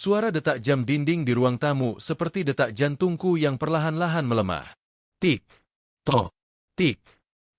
Suara detak jam dinding di ruang tamu seperti detak jantungku yang perlahan-lahan melemah. Tik, tok, tik,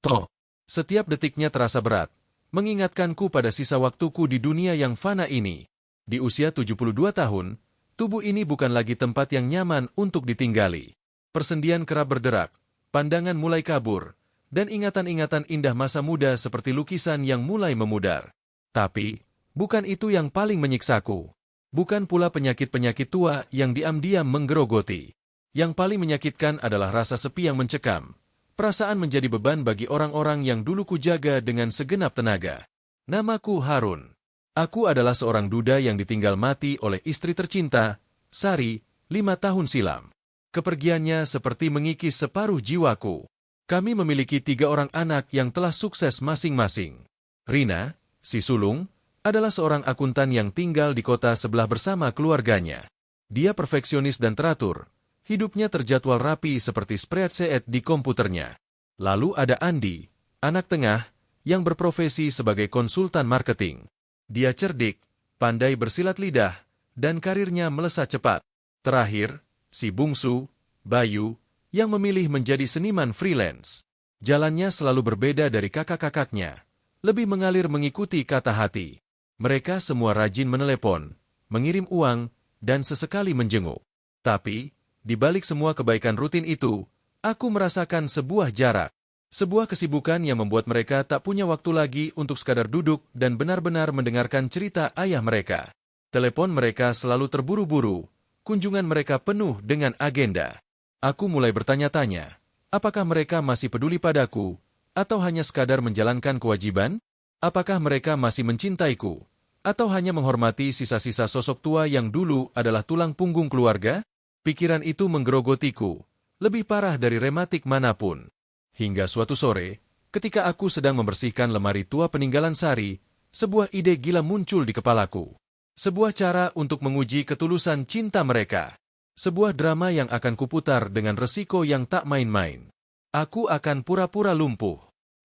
tok. Setiap detiknya terasa berat, mengingatkanku pada sisa waktuku di dunia yang fana ini. Di usia 72 tahun, tubuh ini bukan lagi tempat yang nyaman untuk ditinggali. Persendian kerap berderak, pandangan mulai kabur, dan ingatan-ingatan indah masa muda seperti lukisan yang mulai memudar. Tapi, bukan itu yang paling menyiksaku. Bukan pula penyakit-penyakit tua yang diam-diam menggerogoti. Yang paling menyakitkan adalah rasa sepi yang mencekam. Perasaan menjadi beban bagi orang-orang yang dulu kujaga dengan segenap tenaga. Namaku Harun. Aku adalah seorang duda yang ditinggal mati oleh istri tercinta, Sari, 5 tahun silam. Kepergiannya seperti mengikis separuh jiwaku. Kami memiliki 3 orang anak yang telah sukses masing-masing. Rina, si sulung, adalah seorang akuntan yang tinggal di kota sebelah bersama keluarganya. Dia perfeksionis dan teratur. Hidupnya terjadwal rapi seperti spreadsheet di komputernya. Lalu ada Andi, anak tengah, yang berprofesi sebagai konsultan marketing. Dia cerdik, pandai bersilat lidah, dan karirnya melesat cepat. Terakhir, si bungsu, Bayu, yang memilih menjadi seniman freelance. Jalannya selalu berbeda dari kakak-kakaknya, lebih mengalir mengikuti kata hati. Mereka semua rajin menelepon, mengirim uang, dan sesekali menjenguk. Tapi, di balik semua kebaikan rutin itu, aku merasakan sebuah jarak. Sebuah kesibukan yang membuat mereka tak punya waktu lagi untuk sekadar duduk dan benar-benar mendengarkan cerita ayah mereka. Telepon mereka selalu terburu-buru, kunjungan mereka penuh dengan agenda. Aku mulai bertanya-tanya, apakah mereka masih peduli padaku, atau hanya sekadar menjalankan kewajiban? Apakah mereka masih mencintaiku, atau hanya menghormati sisa-sisa sosok tua yang dulu adalah tulang punggung keluarga? Pikiran itu menggerogotiku, lebih parah dari rematik manapun. Hingga suatu sore, ketika aku sedang membersihkan lemari tua peninggalan Sari, sebuah ide gila muncul di kepalaku. Sebuah cara untuk menguji ketulusan cinta mereka. Sebuah drama yang akan kuputar dengan resiko yang tak main-main. Aku akan pura-pura lumpuh.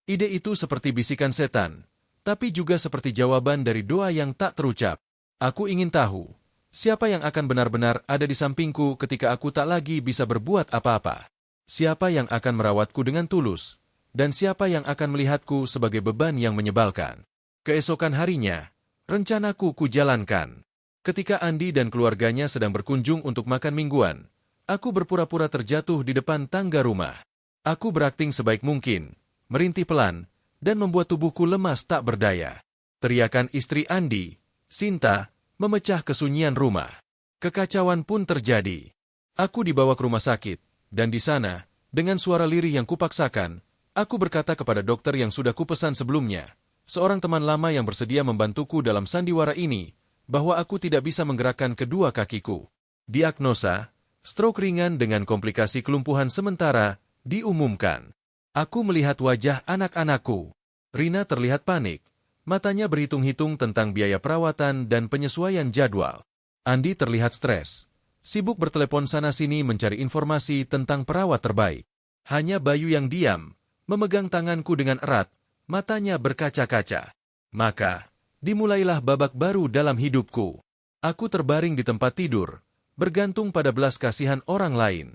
Ide itu seperti bisikan setan, tapi juga seperti jawaban dari doa yang tak terucap. Aku ingin tahu, siapa yang akan benar-benar ada di sampingku ketika aku tak lagi bisa berbuat apa-apa? Siapa yang akan merawatku dengan tulus? Dan siapa yang akan melihatku sebagai beban yang menyebalkan? Keesokan harinya, rencanaku kujalankan. Ketika Andi dan keluarganya sedang berkunjung untuk makan mingguan, aku berpura-pura terjatuh di depan tangga rumah. Aku berakting sebaik mungkin, merintih pelan, dan membuat tubuhku lemas tak berdaya. Teriakan istri Andi, Sinta, memecah kesunyian rumah. Kekacauan pun terjadi. Aku dibawa ke rumah sakit, dan di sana, dengan suara lirih yang kupaksakan, aku berkata kepada dokter yang sudah kupesan sebelumnya, seorang teman lama yang bersedia membantuku dalam sandiwara ini, bahwa aku tidak bisa menggerakkan kedua kakiku. Diagnosa, stroke ringan dengan komplikasi kelumpuhan sementara, diumumkan. Aku melihat wajah anak-anakku. Rina terlihat panik. Matanya berhitung-hitung tentang biaya perawatan dan penyesuaian jadwal. Andi terlihat stres. Sibuk bertelepon sana-sini mencari informasi tentang perawat terbaik. Hanya Bayu yang diam, memegang tanganku dengan erat, matanya berkaca-kaca. Maka, dimulailah babak baru dalam hidupku. Aku terbaring di tempat tidur, bergantung pada belas kasihan orang lain.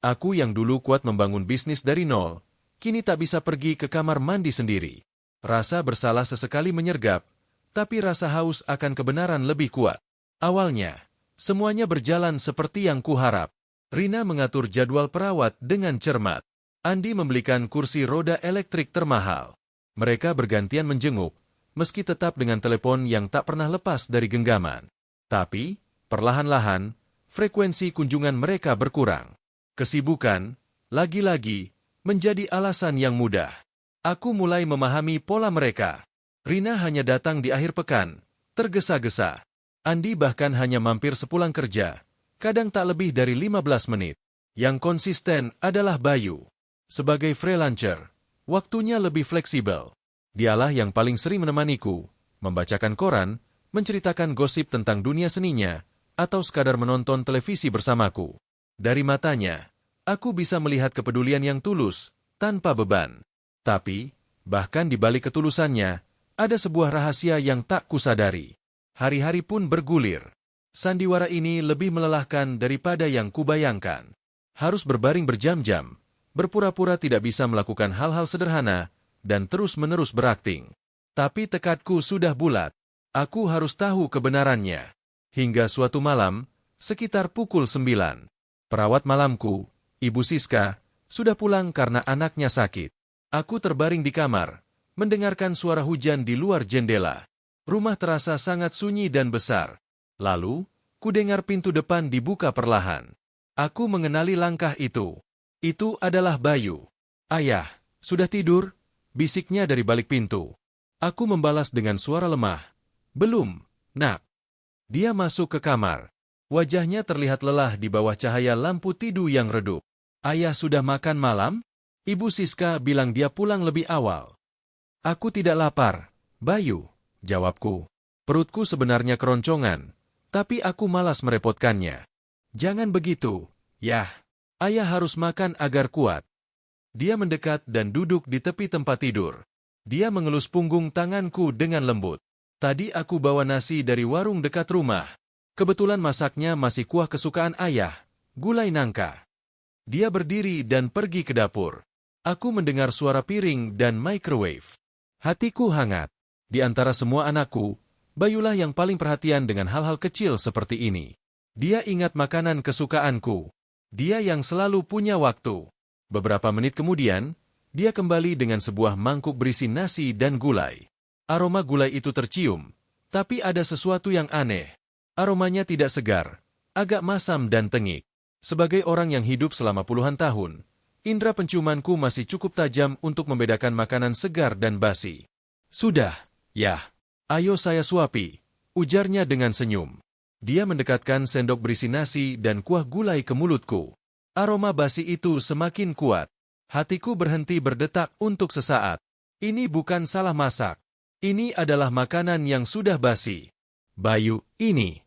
Aku yang dulu kuat membangun bisnis dari nol, kini tak bisa pergi ke kamar mandi sendiri. Rasa bersalah sesekali menyergap, tapi rasa haus akan kebenaran lebih kuat. Awalnya, semuanya berjalan seperti yang kuharap. Rina mengatur jadwal perawat dengan cermat. Andi membelikan kursi roda elektrik termahal. Mereka bergantian menjenguk, meski tetap dengan telepon yang tak pernah lepas dari genggaman. Tapi, perlahan-lahan, frekuensi kunjungan mereka berkurang. Kesibukan, lagi-lagi, menjadi alasan yang mudah. Aku mulai memahami pola mereka. Rina hanya datang di akhir pekan, tergesa-gesa. Andi bahkan hanya mampir sepulang kerja, kadang tak lebih dari 15 menit. Yang konsisten adalah Bayu. Sebagai freelancer, waktunya lebih fleksibel. Dialah yang paling sering menemaniku, membacakan koran, menceritakan gosip tentang dunia seninya, atau sekadar menonton televisi bersamaku. Dari matanya, aku bisa melihat kepedulian yang tulus, tanpa beban. Tapi, bahkan di balik ketulusannya, ada sebuah rahasia yang tak kusadari. Hari-hari pun bergulir. Sandiwara ini lebih melelahkan daripada yang kubayangkan. Harus berbaring berjam-jam, berpura-pura tidak bisa melakukan hal-hal sederhana, dan terus-menerus berakting. Tapi tekadku sudah bulat. Aku harus tahu kebenarannya. Hingga suatu malam, sekitar pukul 9, perawat malamku, Ibu Siska, sudah pulang karena anaknya sakit. Aku terbaring di kamar, mendengarkan suara hujan di luar jendela. Rumah terasa sangat sunyi dan besar. Lalu, kudengar pintu depan dibuka perlahan. Aku mengenali langkah itu. Itu adalah Bayu. "Ayah, sudah tidur?" bisiknya dari balik pintu. Aku membalas dengan suara lemah. "Belum, Nak." Dia masuk ke kamar. Wajahnya terlihat lelah di bawah cahaya lampu tidu yang redup. "Ayah sudah makan malam?" Ibu Siska bilang dia pulang lebih awal. "Aku tidak lapar, Bayu," jawabku. Perutku sebenarnya keroncongan, tapi aku malas merepotkannya. "Jangan begitu, Yah. Ayah harus makan agar kuat." Dia mendekat dan duduk di tepi tempat tidur. Dia mengelus punggung tanganku dengan lembut. "Tadi aku bawa nasi dari warung dekat rumah. Kebetulan masaknya masih kuah kesukaan ayah, gulai nangka." Dia berdiri dan pergi ke dapur. Aku mendengar suara piring dan microwave. Hatiku hangat. Di antara semua anakku, Bayulah yang paling perhatian dengan hal-hal kecil seperti ini. Dia ingat makanan kesukaanku. Dia yang selalu punya waktu. Beberapa menit kemudian, dia kembali dengan sebuah mangkuk berisi nasi dan gulai. Aroma gulai itu tercium, tapi ada sesuatu yang aneh. Aromanya tidak segar, agak masam dan tengik. Sebagai orang yang hidup selama puluhan tahun, indera penciumanku masih cukup tajam untuk membedakan makanan segar dan basi. "Sudah, Yah. Ayo saya suapi," ujarnya dengan senyum. Dia mendekatkan sendok berisi nasi dan kuah gulai ke mulutku. Aroma basi itu semakin kuat. Hatiku berhenti berdetak untuk sesaat. Ini bukan salah masak. Ini adalah makanan yang sudah basi. "Bayu, ini,"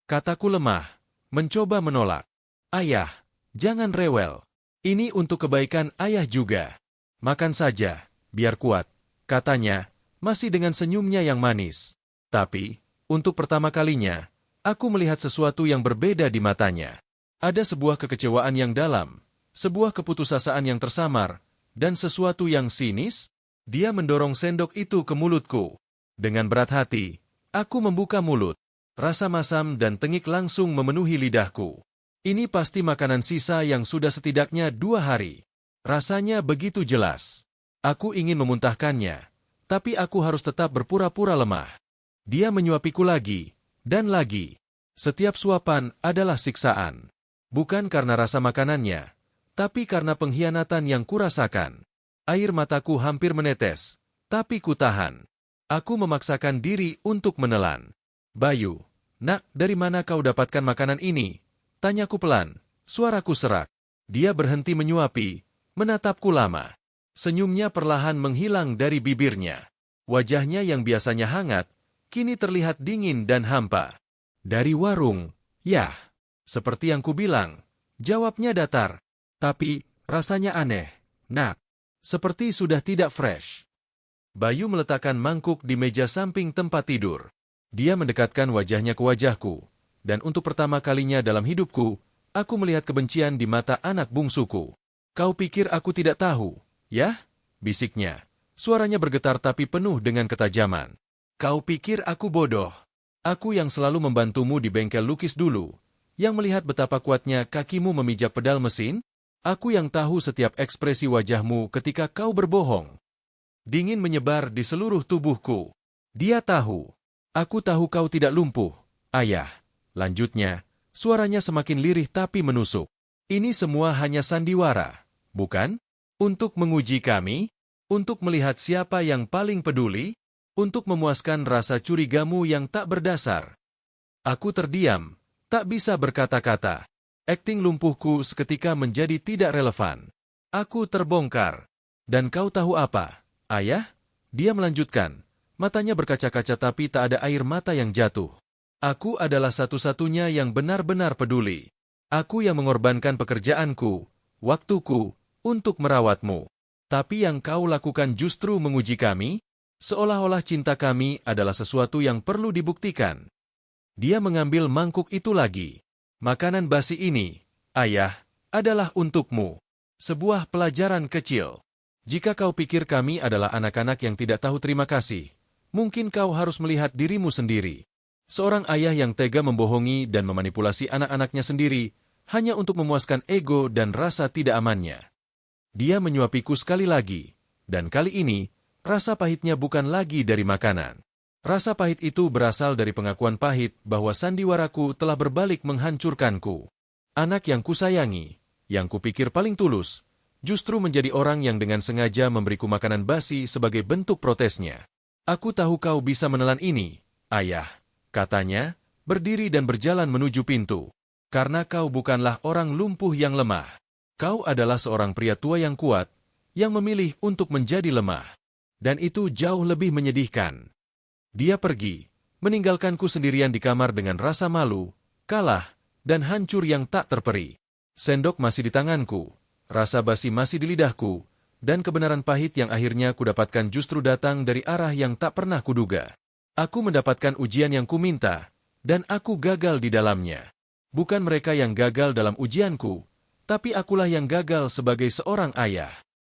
kataku lemah, mencoba menolak. "Ayah, jangan rewel. Ini untuk kebaikan ayah juga. Makan saja, biar kuat," katanya, masih dengan senyumnya yang manis. Tapi, untuk pertama kalinya, aku melihat sesuatu yang berbeda di matanya. Ada sebuah kekecewaan yang dalam, sebuah keputusasaan yang tersamar, dan sesuatu yang sinis. Dia mendorong sendok itu ke mulutku. Dengan berat hati, aku membuka mulut. Rasa masam dan tengik langsung memenuhi lidahku. Ini pasti makanan sisa yang sudah setidaknya 2 hari. Rasanya begitu jelas. Aku ingin memuntahkannya, tapi aku harus tetap berpura-pura lemah. Dia menyuapiku lagi, dan lagi. Setiap suapan adalah siksaan. Bukan karena rasa makanannya, tapi karena pengkhianatan yang kurasakan. Air mataku hampir menetes, tapi kutahan. Aku memaksakan diri untuk menelan. "Bayu, Nak, dari mana kau dapatkan makanan ini?" tanyaku pelan, suaraku serak. Dia berhenti menyuapi, menatapku lama. Senyumnya perlahan menghilang dari bibirnya. Wajahnya yang biasanya hangat, kini terlihat dingin dan hampa. "Dari warung, Yah." Seperti yang kubilang, jawabnya datar. Tapi, rasanya aneh, Nak. Seperti sudah tidak fresh. Bayu meletakkan mangkuk di meja samping tempat tidur. Dia mendekatkan wajahnya ke wajahku, dan untuk pertama kalinya dalam hidupku, aku melihat kebencian di mata anak bungsuku. "Kau pikir aku tidak tahu, Yah?" bisiknya. Suaranya bergetar tapi penuh dengan ketajaman. "Kau pikir aku bodoh? Aku yang selalu membantumu di bengkel lukis dulu, yang melihat betapa kuatnya kakimu memijak pedal mesin? Aku yang tahu setiap ekspresi wajahmu ketika kau berbohong." Dingin menyebar di seluruh tubuhku. Dia tahu. "Aku tahu kau tidak lumpuh, Ayah." Lanjutnya, suaranya semakin lirih tapi menusuk. "Ini semua hanya sandiwara, bukan? Untuk menguji kami? Untuk melihat siapa yang paling peduli? Untuk memuaskan rasa curigamu yang tak berdasar." Aku terdiam, tak bisa berkata-kata. Akting lumpuhku seketika menjadi tidak relevan. Aku terbongkar. "Dan kau tahu apa, Ayah?" Dia melanjutkan. Matanya berkaca-kaca tapi tak ada air mata yang jatuh. "Aku adalah satu-satunya yang benar-benar peduli. Aku yang mengorbankan pekerjaanku, waktuku, untuk merawatmu. Tapi yang kau lakukan justru menguji kami, seolah-olah cinta kami adalah sesuatu yang perlu dibuktikan." Dia mengambil mangkuk itu lagi. Makanan basi ini, ayah, adalah untukmu. Sebuah pelajaran kecil. Jika kau pikir kami adalah anak-anak yang tidak tahu terima kasih, mungkin kau harus melihat dirimu sendiri. Seorang ayah yang tega membohongi dan memanipulasi anak-anaknya sendiri hanya untuk memuaskan ego dan rasa tidak amannya. Dia menyuapiku sekali lagi, dan kali ini, rasa pahitnya bukan lagi dari makanan. Rasa pahit itu berasal dari pengakuan pahit bahwa sandiwaraku telah berbalik menghancurkanku. Anak yang kusayangi, yang kupikir paling tulus, justru menjadi orang yang dengan sengaja memberiku makanan basi sebagai bentuk protesnya. Aku tahu kau bisa menelan ini, ayah, katanya, berdiri dan berjalan menuju pintu. Karena kau bukanlah orang lumpuh yang lemah. Kau adalah seorang pria tua yang kuat, yang memilih untuk menjadi lemah. Dan itu jauh lebih menyedihkan. Dia pergi, meninggalkanku sendirian di kamar dengan rasa malu, kalah, dan hancur yang tak terperi. Sendok masih di tanganku, rasa basi masih di lidahku, dan kebenaran pahit yang akhirnya kudapatkan justru datang dari arah yang tak pernah kuduga. Aku mendapatkan ujian yang kuminta, dan aku gagal di dalamnya. Bukan mereka yang gagal dalam ujianku, tapi akulah yang gagal sebagai seorang ayah.